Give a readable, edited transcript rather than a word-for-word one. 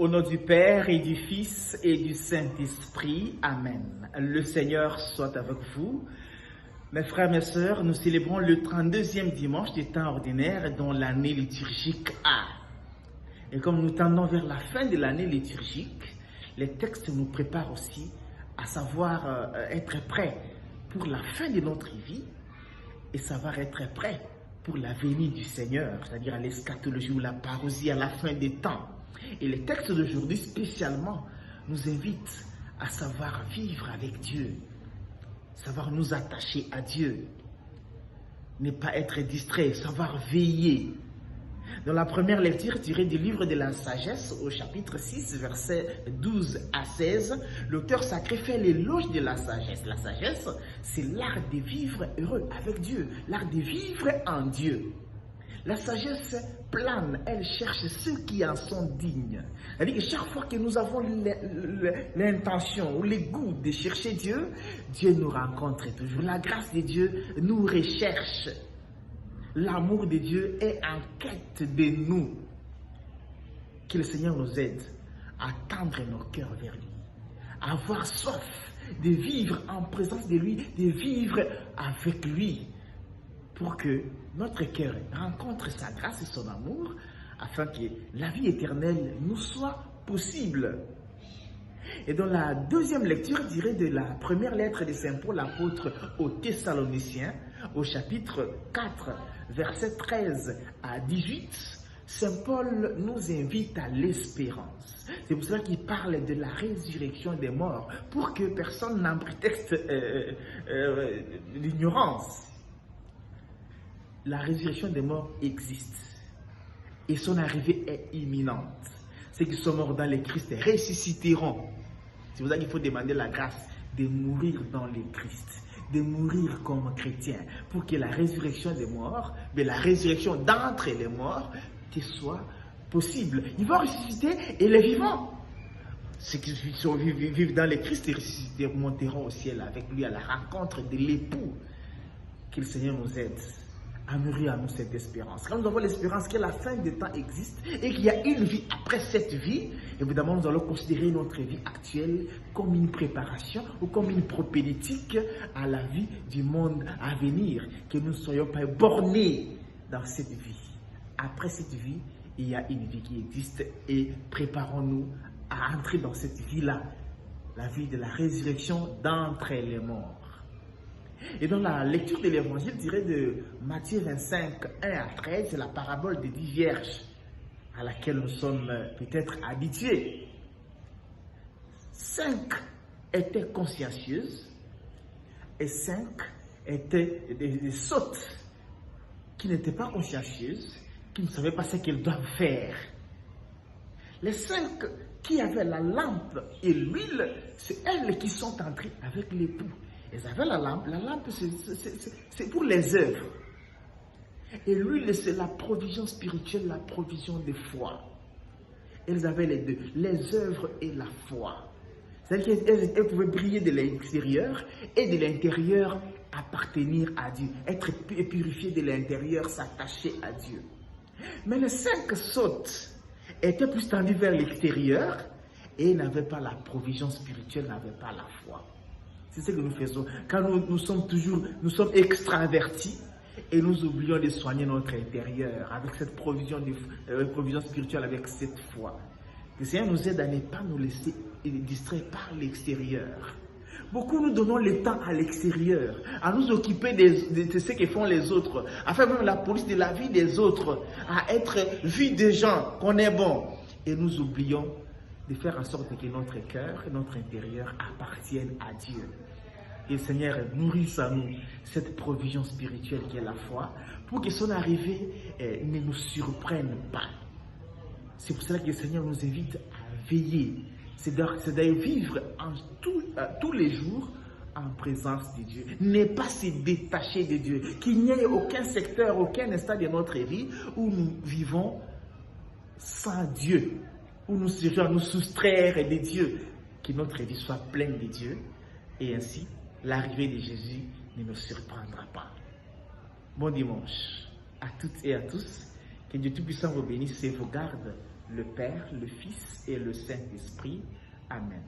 Au nom du Père et du Fils et du Saint-Esprit, Amen. Le Seigneur soit avec vous. Mes frères, mes sœurs, nous célébrons le 32e dimanche du temps ordinaire dans l'année liturgique A. Et comme nous tendons vers la fin de l'année liturgique, les textes nous préparent aussi à savoir être prêts pour la fin de notre vie et savoir être prêts pour la venue du Seigneur, c'est-à-dire à l'eschatologie ou la parousie à la fin des temps. Et les textes d'aujourd'hui spécialement nous invitent à savoir vivre avec Dieu, savoir nous attacher à Dieu, ne pas être distrait, savoir veiller. Dans la première lecture tirée du livre de la sagesse au chapitre 6, versets 12 à 16, l'auteur sacré fait l'éloge de la sagesse. La sagesse, c'est l'art de vivre heureux avec Dieu, l'art de vivre en Dieu. La sagesse plane, elle cherche ceux qui en sont dignes. C'est-à-dire que chaque fois que nous avons l'intention ou le goût de chercher Dieu, Dieu nous rencontre toujours. La grâce de Dieu nous recherche. L'amour de Dieu est en quête de nous. Que le Seigneur nous aide à tendre nos cœurs vers lui, à avoir soif de vivre en présence de lui, de vivre avec lui, pour que notre cœur rencontre sa grâce et son amour, afin que la vie éternelle nous soit possible. Et dans la deuxième lecture, je dirais de la première lettre de Saint Paul apôtre aux Thessaloniciens, au chapitre 4, versets 13 à 18, Saint Paul nous invite à l'espérance. C'est pour cela qu'il parle de la résurrection des morts, pour que personne n'en prétexte l'ignorance. La résurrection des morts existe et son arrivée est imminente. Ceux qui sont morts dans le Christ ressusciteront. C'est pour ça qu'il faut demander la grâce de mourir dans le Christ, de mourir comme chrétien, pour que la résurrection des morts, mais la résurrection d'entre les morts, qu'il soit possible. Ils vont ressusciter et les vivants, ceux qui vivent dans le Christ et ressusciter, monteront au ciel avec lui à la rencontre de l'époux. Que le Seigneur nous aide à nourrir à nous cette espérance. Quand nous avons l'espérance que la fin des temps existe et qu'il y a une vie après cette vie, évidemment nous allons considérer notre vie actuelle comme une préparation ou comme une propédétique à la vie du monde à venir, que nous ne soyons pas bornés dans cette vie. Après cette vie, il y a une vie qui existe et préparons-nous à entrer dans cette vie-là, la vie de la résurrection d'entre les morts. Et dans la lecture de l'évangile, je dirais de Matthieu 25, 1 à 13, c'est la parabole des 10 vierges à laquelle nous sommes peut-être habitués. 5 étaient consciencieuses et 5 étaient des sottes qui n'étaient pas consciencieuses, qui ne savaient pas ce qu'elles doivent faire. Les 5 qui avaient la lampe et l'huile, c'est elles qui sont entrées avec l'époux. Elles avaient la lampe c'est pour les œuvres. Et l'huile, c'est la provision spirituelle, la provision de foi. Elles avaient les deux, les œuvres et la foi. C'est-à-dire qu'elles pouvaient briller de l'extérieur et de l'intérieur appartenir à Dieu, être purifiées de l'intérieur, s'attacher à Dieu. Mais les 5 sottes étaient plus tendues vers l'extérieur et n'avaient pas la provision spirituelle, n'avaient pas la foi. C'est ce que nous faisons. Quand nous sommes extravertis et nous oublions de soigner notre intérieur avec cette provision spirituelle, avec cette foi. Le Seigneur nous aide à ne pas nous laisser distraire par l'extérieur. Beaucoup nous donnons le temps à l'extérieur, à nous occuper de ce que font les autres, à faire même la police de la vie des autres, à être vu des gens, qu'on est bon. Et nous oublions de faire en sorte que notre cœur et notre intérieur appartiennent à Dieu. Et le Seigneur nourrisse à nous cette provision spirituelle qui est la foi, pour que son arrivée ne nous surprenne pas. C'est pour cela que le Seigneur nous invite à veiller. C'est d'aller vivre tous les jours en présence de Dieu. Ne pas se détacher de Dieu. Qu'il n'y ait aucun secteur, aucun instant de notre vie où nous vivons sans Dieu, où nous serions à nous soustraire de Dieu, que notre vie soit pleine de Dieu, et ainsi l'arrivée de Jésus ne nous surprendra pas. Bon dimanche à toutes et à tous, que Dieu Tout-Puissant vous bénisse et vous garde le Père, le Fils et le Saint-Esprit. Amen.